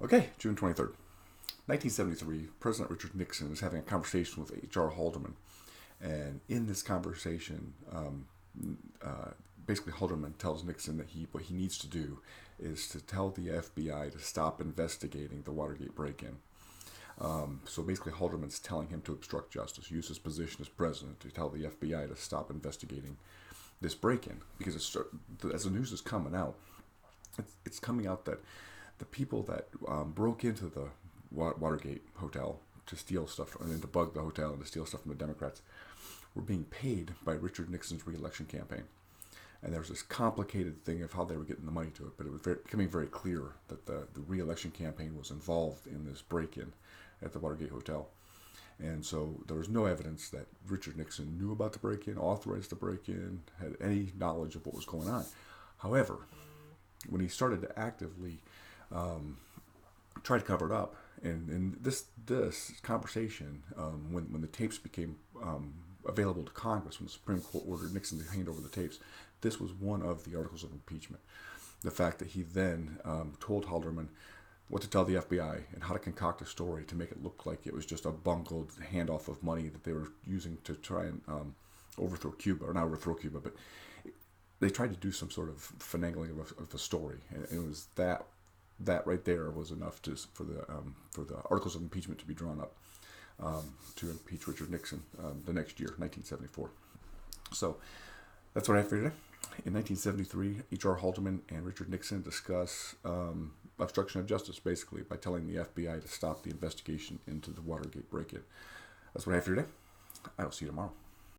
Okay, June 23rd. 1973, President Richard Nixon is having a conversation with H.R. Haldeman. And in this conversation, basically Haldeman tells Nixon that what he needs to do is to tell the FBI to stop investigating the Watergate break-in. So basically Haldeman's telling him to obstruct justice, use his position as president to tell the FBI to stop investigating this break-in. Because as the news is coming out, it's coming out that the people that broke into the Watergate hotel to steal stuff and to bug the hotel and to steal stuff from the Democrats were being paid by Richard Nixon's re-election campaign. And there was this complicated thing of how they were getting the money to it, but it was becoming very clear that the re-election campaign was involved in this break-in at the Watergate hotel. And so there was no evidence that Richard Nixon knew about the break-in, authorized the break-in, had any knowledge of what was going on. However, when he started to actively try to cover it up, and this conversation, when the tapes became available to Congress, when the Supreme Court ordered Nixon to hand over the tapes, this was one of the articles of impeachment. The fact that he then told Haldeman what to tell the FBI and how to concoct a story to make it look like it was just a bungled handoff of money that they were using to try and overthrow Cuba, or not overthrow Cuba, but they tried to do some sort of finagling of the story, and it was that right there was enough for the articles of impeachment to be drawn up to impeach Richard Nixon the next year, 1974. So that's what I have for you today. In 1973, H.R. Haldeman and Richard Nixon discuss obstruction of justice, basically, by telling the FBI to stop the investigation into the Watergate break-in. That's what I have for you today. I will see you tomorrow.